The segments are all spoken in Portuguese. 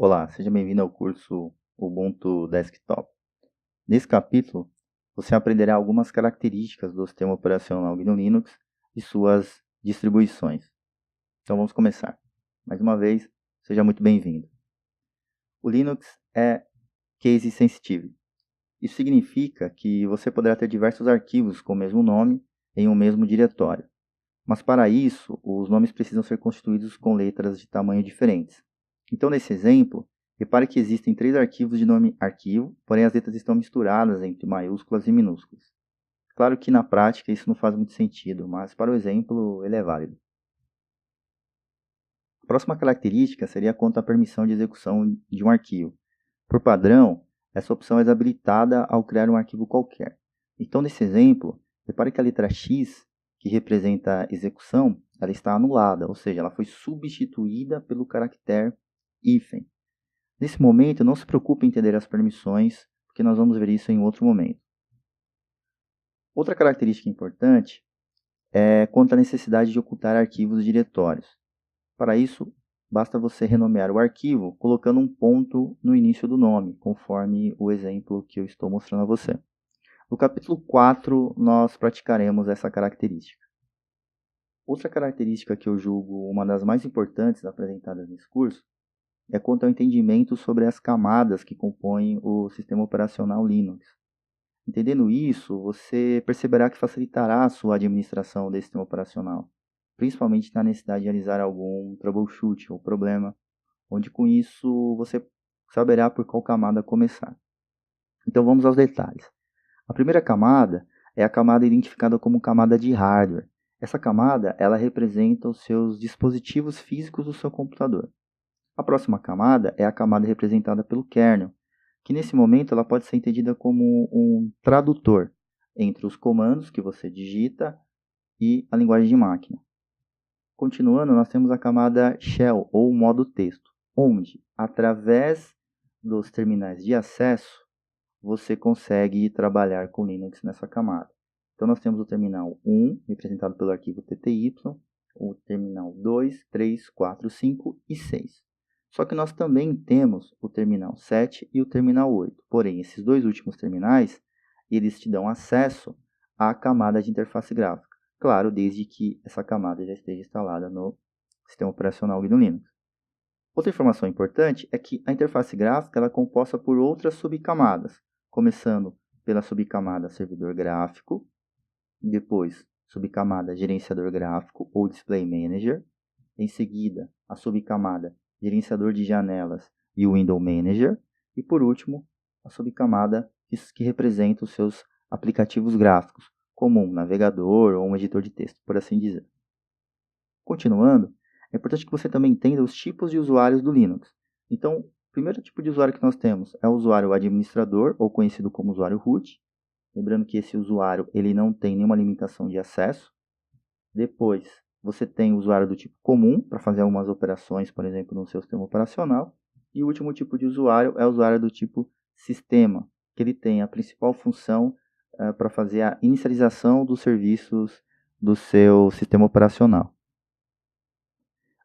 Olá, seja bem-vindo ao curso Ubuntu Desktop. Nesse capítulo, você aprenderá algumas características do sistema operacional GNU Linux e suas distribuições. Então vamos começar. Mais uma vez, seja muito bem-vindo. O Linux é case sensitive. Isso significa que você poderá ter diversos arquivos com o mesmo nome em um mesmo diretório. Mas para isso, os nomes precisam ser constituídos com letras de tamanho diferentes. Então, nesse exemplo, repare que existem 3 arquivos de nome arquivo, porém as letras estão misturadas entre maiúsculas e minúsculas. Claro que na prática isso não faz muito sentido, mas para o exemplo ele é válido. A próxima característica seria quanto à permissão de execução de um arquivo. Por padrão, essa opção é desabilitada ao criar um arquivo qualquer. Então, nesse exemplo, repare que a letra X, que representa a execução, ela está anulada, ou seja, ela foi substituída pelo caractere hífen. Nesse momento, não se preocupe em entender as permissões, porque nós vamos ver isso em outro momento. Outra característica importante é quanto à necessidade de ocultar arquivos e diretórios. Para isso, basta você renomear o arquivo colocando um ponto no início do nome, conforme o exemplo que eu estou mostrando a você. No capítulo 4, nós praticaremos essa característica. Outra característica que eu julgo uma das mais importantes apresentadas nesse curso é quanto ao entendimento sobre as camadas que compõem o sistema operacional Linux. Entendendo isso, você perceberá que facilitará a sua administração desse sistema operacional, principalmente na necessidade de realizar algum troubleshoot ou problema, onde com isso você saberá por qual camada começar. Então vamos aos detalhes. A primeira camada é a camada identificada como camada de hardware. Essa camada ela representa os seus dispositivos físicos do seu computador. A próxima camada é a camada representada pelo kernel, que nesse momento ela pode ser entendida como um tradutor entre os comandos que você digita e a linguagem de máquina. Continuando, nós temos a camada shell, ou modo texto, onde, através dos terminais de acesso, você consegue trabalhar com Linux nessa camada. Então, nós temos o terminal 1, representado pelo arquivo TTY, o terminal 2, 3, 4, 5 e 6. Só que nós também temos o terminal 7 e o terminal 8. Porém, esses dois últimos terminais, eles te dão acesso à camada de interface gráfica. Claro, desde que essa camada já esteja instalada no sistema operacional GNU Linux. Outra informação importante é que a interface gráfica ela é composta por outras subcamadas, começando pela subcamada servidor gráfico, depois subcamada gerenciador gráfico ou display manager, em seguida a subcamada gerenciador de janelas e o window manager, e por último a subcamada que representa os seus aplicativos gráficos, como um navegador ou um editor de texto, por assim dizer. Continuando, é importante que você também entenda os tipos de usuários do Linux. Então, o primeiro tipo de usuário que nós temos é o usuário administrador, ou conhecido como usuário root. Lembrando que esse usuário ele não tem nenhuma limitação de acesso. Depois, você tem o usuário do tipo comum, para fazer algumas operações, por exemplo, no seu sistema operacional. E o último tipo de usuário é o usuário do tipo sistema, que ele tem a principal função para fazer a inicialização dos serviços do seu sistema operacional.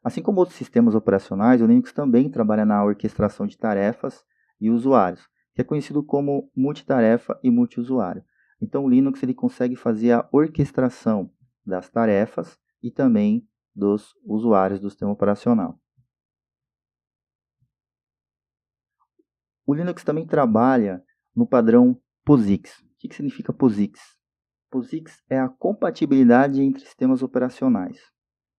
Assim como outros sistemas operacionais, o Linux também trabalha na orquestração de tarefas e usuários, que é conhecido como multitarefa e multiusuário. Então, o Linux ele consegue fazer a orquestração das tarefas e também dos usuários do sistema operacional. O Linux também trabalha no padrão POSIX. O que significa POSIX? POSIX é a compatibilidade entre sistemas operacionais.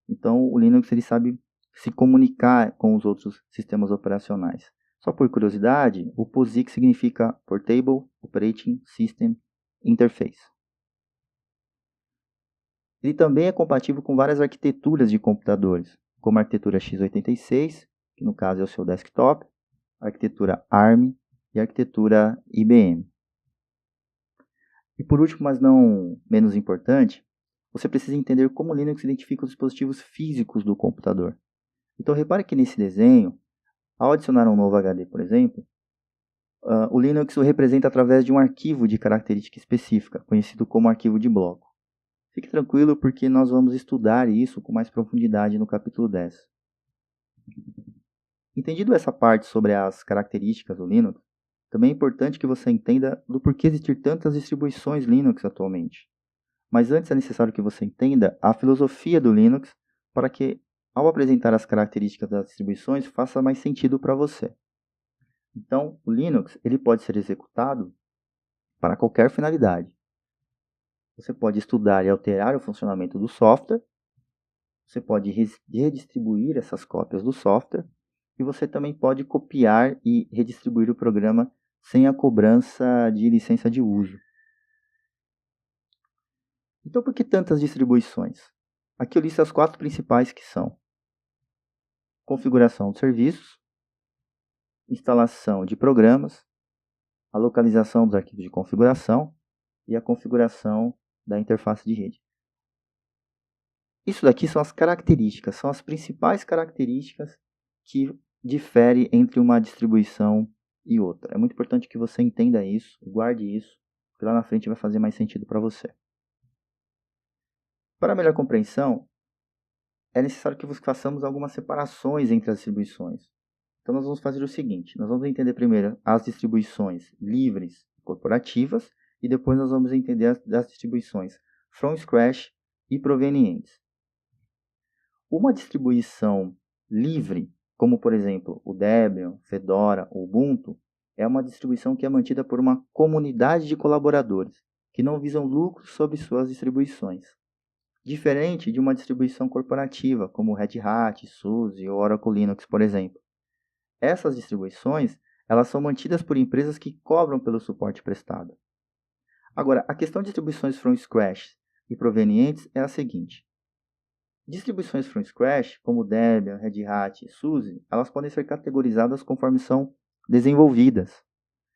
Então, o Linux ele sabe se comunicar com os outros sistemas operacionais. Só por curiosidade, o POSIX significa Portable Operating System Interface. Ele também é compatível com várias arquiteturas de computadores, como a arquitetura x86, que no caso é o seu desktop, a arquitetura ARM e a arquitetura IBM. E por último, mas não menos importante, você precisa entender como o Linux identifica os dispositivos físicos do computador. Então, repare que nesse desenho, ao adicionar um novo HD, por exemplo, o Linux o representa através de um arquivo de característica específica, conhecido como arquivo de bloco. Fique tranquilo porque nós vamos estudar isso com mais profundidade no capítulo 10. Entendido essa parte sobre as características do Linux, também é importante que você entenda do porquê existir tantas distribuições Linux atualmente. Mas antes é necessário que você entenda a filosofia do Linux para que, ao apresentar as características das distribuições, faça mais sentido para você. Então, o Linux ele pode ser executado para qualquer finalidade. Você pode estudar e alterar o funcionamento do software, você pode redistribuir essas cópias do software, e você também pode copiar e redistribuir o programa sem a cobrança de licença de uso. Então, por que tantas distribuições? Aqui eu listo as 4 principais que são: configuração de serviços, instalação de programas, a localização dos arquivos de configuração e a configuração da interface de rede. Isso daqui são as características, são as principais características que diferem entre uma distribuição e outra. É muito importante que você entenda isso, guarde isso, porque lá na frente vai fazer mais sentido para você. Para melhor compreensão, é necessário que façamos algumas separações entre as distribuições. Então nós vamos fazer o seguinte, nós vamos entender primeiro as distribuições livres e corporativas, e depois nós vamos entender as distribuições from scratch e provenientes. Uma distribuição livre, como por exemplo o Debian, Fedora ou Ubuntu, é uma distribuição que é mantida por uma comunidade de colaboradores, que não visam lucro sobre suas distribuições. Diferente de uma distribuição corporativa, como Red Hat, SUSE ou Oracle Linux, por exemplo. Essas distribuições elas são mantidas por empresas que cobram pelo suporte prestado. Agora, a questão de distribuições from scratch e provenientes é a seguinte. Distribuições from scratch, como Debian, Red Hat e SUSE, elas podem ser categorizadas conforme são desenvolvidas.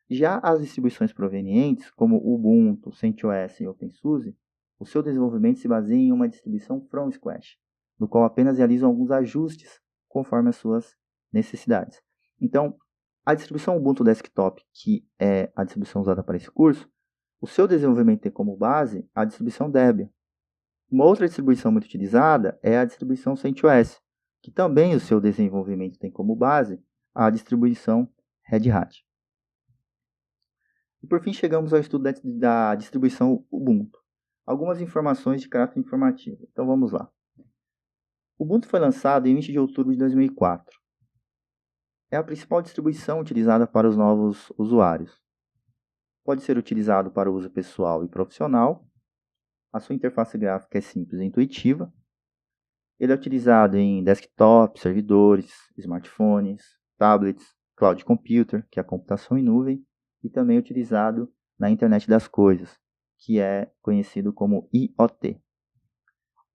Já as distribuições provenientes, como Ubuntu, CentOS e OpenSUSE, o seu desenvolvimento se baseia em uma distribuição from scratch, no qual apenas realizam alguns ajustes conforme as suas necessidades. Então, a distribuição Ubuntu Desktop, que é a distribuição usada para esse curso, o seu desenvolvimento tem como base a distribuição Debian. Uma outra distribuição muito utilizada é a distribuição CentOS, que também o seu desenvolvimento tem como base a distribuição Red Hat. E por fim chegamos ao estudo da distribuição Ubuntu. Algumas informações de caráter informativo. Então vamos lá. O Ubuntu foi lançado em 20 de outubro de 2004. É a principal distribuição utilizada para os novos usuários. Pode ser utilizado para uso pessoal e profissional. A sua interface gráfica é simples e intuitiva. Ele é utilizado em desktop, servidores, smartphones, tablets, cloud computer, que é a computação em nuvem, e também é utilizado na internet das coisas, que é conhecido como IoT.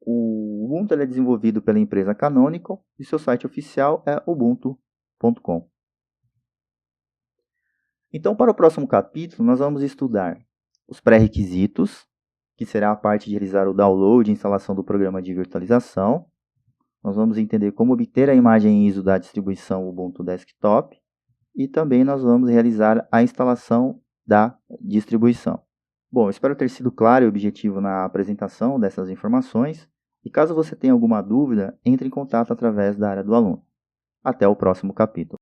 O Ubuntu é desenvolvido pela empresa Canonical e seu site oficial é ubuntu.com. Então, para o próximo capítulo, nós vamos estudar os pré-requisitos, que será a parte de realizar o download e instalação do programa de virtualização. Nós vamos entender como obter a imagem ISO da distribuição Ubuntu Desktop e também nós vamos realizar a instalação da distribuição. Bom, espero ter sido claro e objetivo na apresentação dessas informações e caso você tenha alguma dúvida, entre em contato através da área do aluno. Até o próximo capítulo.